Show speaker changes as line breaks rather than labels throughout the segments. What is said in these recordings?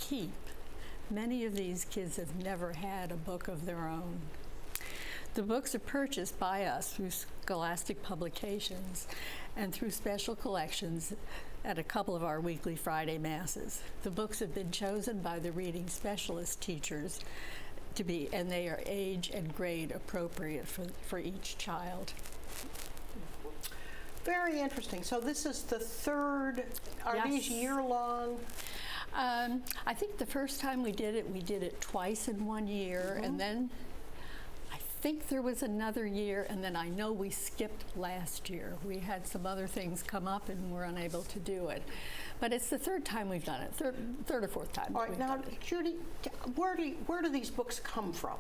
keep. Many of these kids have never had a book of their own. The books are purchased by us through Scholastic Publications and through special collections at a couple of our weekly Friday masses. The books have been chosen by the reading specialist teachers and they are age and grade appropriate for each child.
Very interesting. So this is the third, are
Yes.
these year-long?
I think the first time we did it twice in 1 year, and then I think there was another year, and then I know we skipped last year. We had some other things come up and were unable to do it. But it's the third time we've done it, third or fourth time.
All right, now, Judy, where do these books come from?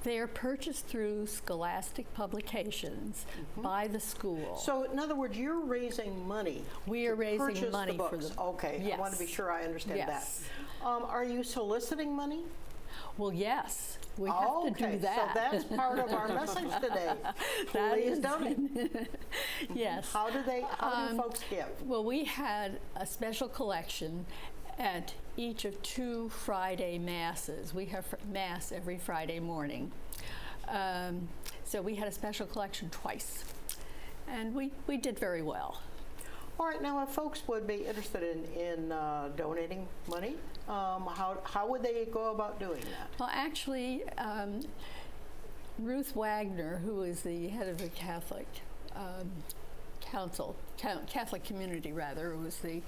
They are purchased through Scholastic Publications by the school.
So, in other words, you're raising money.
We are raising
purchase
money
the
for
books.
the
Okay,
Yes.
I want to be sure I understand
Yes.
that. Are you soliciting money?
Well, yes, we have to do that.
So that's part of our message today.
That
Please
is-
donate.
Yes.
How do folks give?
Well, we had a special collection at each of 2 Friday masses. We have mass every Friday morning. So we had a special collection twice. And we did very well.
All right, now if folks would be interested in donating money, how would they go about doing that?
Well, actually, Ruth Wagner, who is the head of the Catholic Council, Catholic community rather, who was the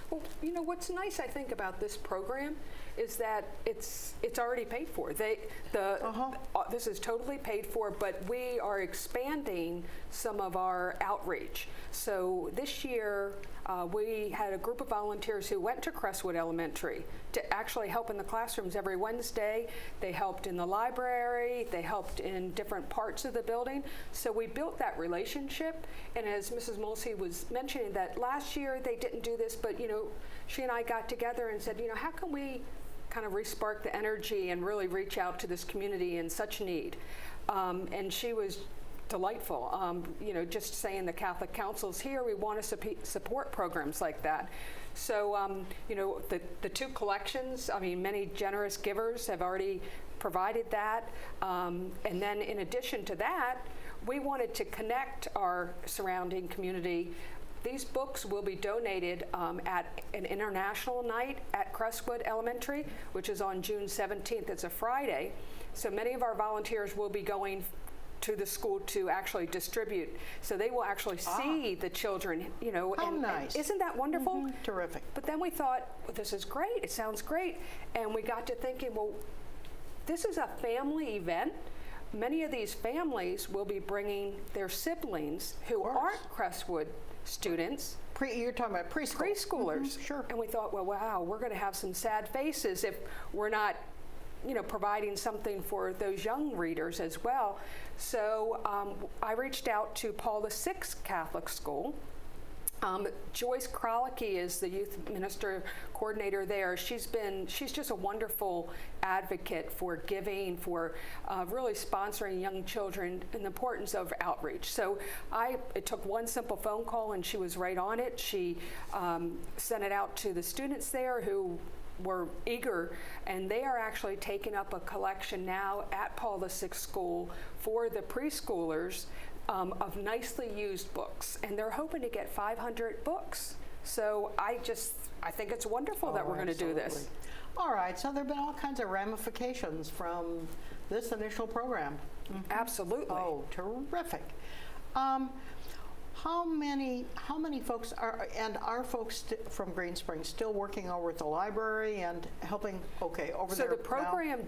Well, you know what's nice, I think, about this program is that it's already paid for. This is totally paid for, but we are expanding some of our outreach. So this year, we had a group of volunteers who went to Crestwood Elementary to actually help in the classrooms every Wednesday. They helped in the library, they helped in different parts of the building. So we built that relationship, and as Mrs. Mulsey was mentioning that last year they didn't do this, but she and I got together and said, how can we kind of re-spark the energy and really reach out to this community in such need? And she was delightful. Just saying the Catholic Council's here, we want to support programs like that. So, the 2 collections, many generous givers have already provided that. And then in addition to that, we wanted to connect our surrounding community. These books will be donated at an international night at Crestwood Elementary, which is on June 17th. It's a Friday. So many of our volunteers will be going to the school to actually distribute. So they will actually see the children,
How nice.
And isn't that wonderful?
Terrific.
But then we thought, well, this is great. It sounds great. And we got to thinking, well, this is a family event. Many of these families will be bringing their siblings who aren't Crestwood students.
You're talking about preschool.
Preschoolers.
Sure.
And we thought, well, wow, we're going to have some sad faces if we're not providing something for those young readers as well. So I reached out to Paul VI Catholic School. Joyce Krolicky is the youth minister coordinator there. She's just a wonderful advocate for giving, for really sponsoring young children and the importance of outreach. So it took one simple phone call and she was right on it. She sent it out to the students there who were eager, and they are actually taking up a collection now at Paul VI School for the preschoolers of nicely used books, and they're hoping to get 500 books. So I think it's wonderful that we're going to do this.
All right, so there have been all kinds of ramifications from this initial program.
Absolutely.
Oh, terrific. How many folks are folks from Green Springs still working over at the library and helping? Okay, over there.
So the program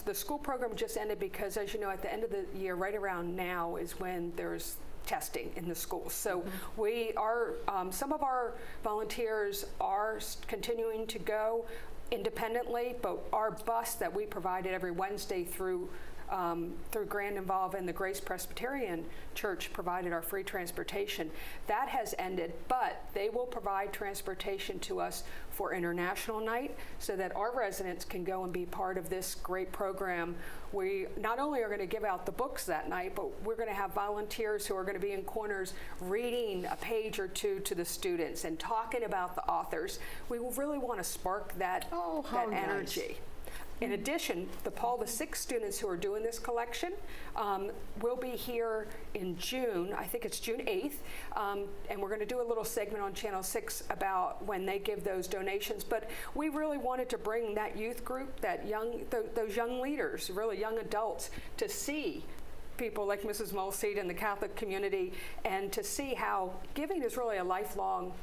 the school program just ended because, as you know, at the end of the year, right around now is when there's testing in the schools. So we are, some of our volunteers are continuing to go independently, but our bus that we provided every Wednesday through through Grand Involve and the Grace Presbyterian Church provided our free transportation. That has ended, but they will provide transportation to us for International Night so that our residents can go and be part of this great program. We not only are going to give out the books that night, but we're going to have volunteers who are going to be in corners reading a page or two to the students and talking about the authors. We really want to spark that, that energy. In addition, the Paul VI students who are doing this collection will be here in June. I think it's June 8th, and we're going to do a little segment on Channel 6 about when they give those donations. But we really wanted to bring that youth group, that those young leaders, really young adults, to see people like Mrs. Mulseed and the Catholic community, and to see how giving is really a lifelong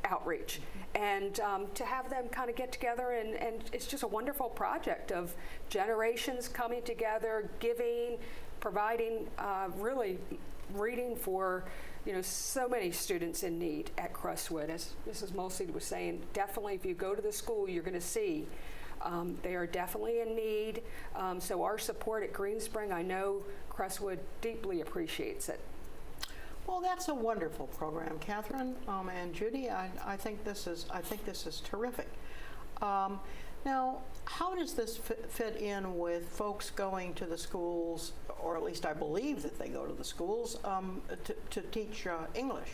outreach, and to have them kind of get together, and it's just a wonderful project of generations coming together, giving, providing, really reading for, so many students in need at Crestwood. As Mrs. Mulseed was saying, definitely if you go to the school, you're going to see they are definitely in need. So our support at Greenspring, I know Crestwood deeply appreciates it.
Well, that's a wonderful program, Catherine and Judy. I think this is terrific. Now, how does this fit in with folks going to the schools, or at least I believe that they go to the schools to teach English?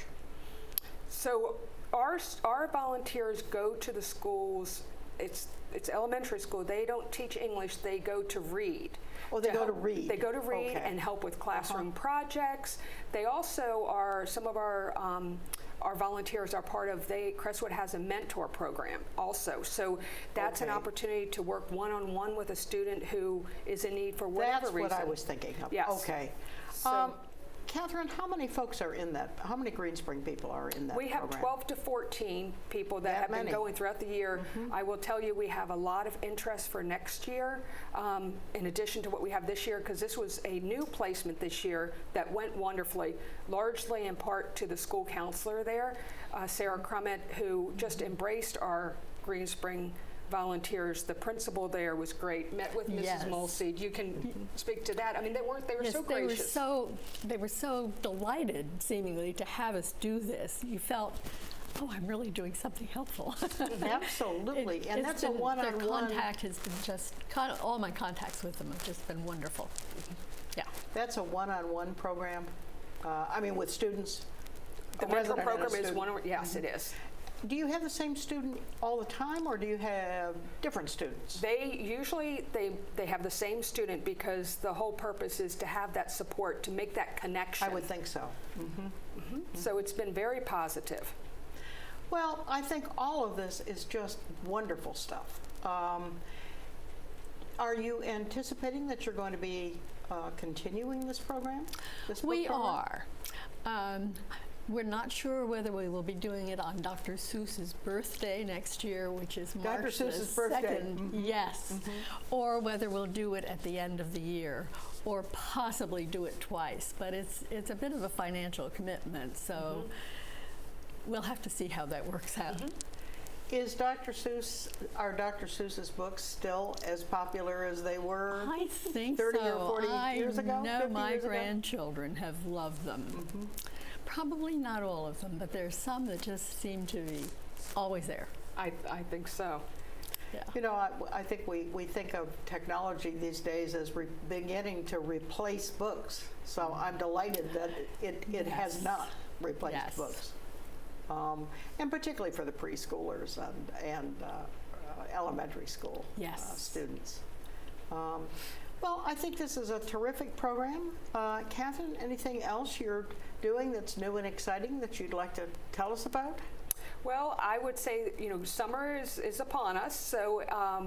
So our volunteers go to the schools. It's elementary school. They don't teach English. They go to read.
Oh, they go to read.
They go to read and help with classroom projects. They also are, some of our volunteers are part of, Crestwood has a mentor program also. So that's an opportunity to work one-on-one with a student who is in need for whatever reason.
That's what I was thinking of.
Yes.
Okay.
So,
Catherine, how many folks are in that? How many Greenspring people are in that
we have
program?
12 to 14 people that have been going throughout the year. I will tell you, we have a lot of interest for next year, in addition to what we have this year, because this was a new placement this year that went wonderfully, largely in part to the school counselor there, Sarah Crummett, who just embraced our Greenspring volunteers. The principal there was great. Met with Mrs. Mulseed. You can speak to that. I mean, they were so gracious.
They were so delighted, seemingly, to have us do this. You felt, oh, I'm really doing something helpful.
Absolutely, and that's a one-on-one.
Their contact has been just, all my contacts with them have just been wonderful. Yeah.
That's a one-on-one program. I mean, with students.
The mentor program is one. Yes, it is.
Do you have the same student all the time, or do you have different students?
They usually they have the same student, because the whole purpose is to have that support, to make that connection.
I would think so.
So it's been very positive.
Well, I think all of this is just wonderful stuff. Are you anticipating that you're going to be continuing this program?
We are. We're not sure whether we will be doing it on Dr. Seuss's birthday next year, which is March
Dr. Seuss's
the
birthday.
2nd. Yes. Or whether we'll do it at the end of the year, or possibly do it twice. But it's a bit of a financial commitment, so we'll have to see how that works out.
Is are Dr. Seuss's books still as popular as they were
I think
30
so.
or 40 years ago?
I know
50
my
years ago?
grandchildren have loved them. Probably not all of them, but there's some that just seem to be always there.
I think so.
Yeah. I think we think of technology these days as beginning to replace books. So I'm delighted that it has not replaced books. And particularly for the preschoolers and elementary school students. Well, I think this is a terrific program. Catherine, anything else you're doing that's new and exciting that you'd like to tell us about?
Well, I would say, summer is upon us, so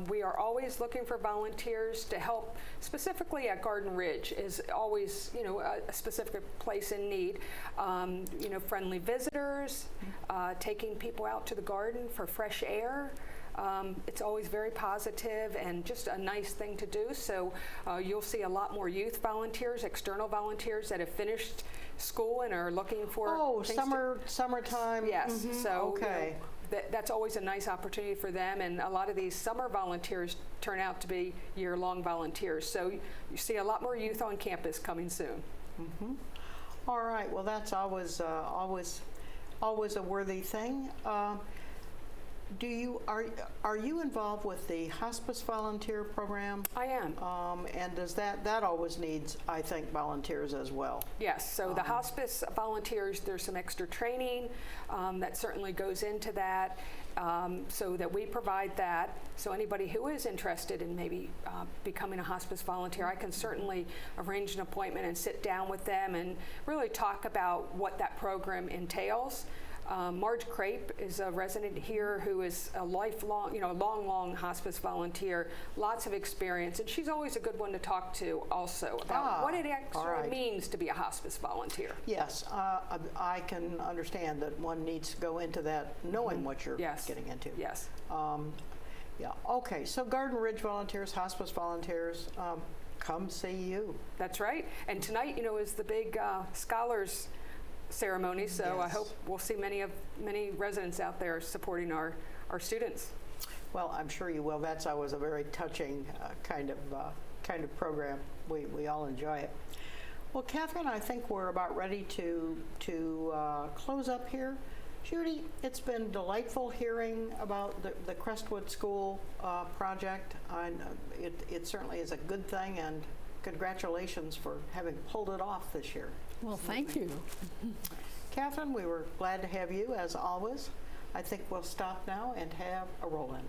we are always looking for volunteers to help. Specifically at Garden Ridge is always, a specific place in need. Friendly visitors, taking people out to the garden for fresh air. It's always very positive and just a nice thing to do. So you'll see a lot more youth volunteers, external volunteers that have finished school and are looking for
summertime.
Yes. So that's always a nice opportunity for them, and a lot of these summer volunteers turn out to be year-long volunteers. So you see a lot more youth on campus coming soon.
All right, well, that's always a worthy thing. Are you involved with the hospice volunteer program?
I am.
And does that always needs, I think, volunteers as well?
Yes, so the hospice volunteers, there's some extra training that certainly goes into that, so that we provide that. So anybody who is interested in maybe becoming a hospice volunteer, I can certainly arrange an appointment and sit down with them and really talk about what that program entails. Marge Crape is a resident here who is a lifelong, long hospice volunteer, lots of experience, and she's always a good one to talk to also about what it actually means to be a hospice volunteer.
Yes, I can understand that one needs to go into that knowing what you're getting into.
Yes.
Yeah, okay, so Garden Ridge volunteers, hospice volunteers, come see you.
That's right, and tonight, is the big scholars ceremony, so I hope we'll see many residents out there supporting our students.
Well, I'm sure you will. That's always a very touching kind of program. We all enjoy it. Well, Catherine, I think we're about ready to close up here. Judy, it's been delightful hearing about the Crestwood School project. It certainly is a good thing, and congratulations for having pulled it off this year.
Well, thank you.
Catherine, we were glad to have you, as always. I think we'll stop now and have a roll-in.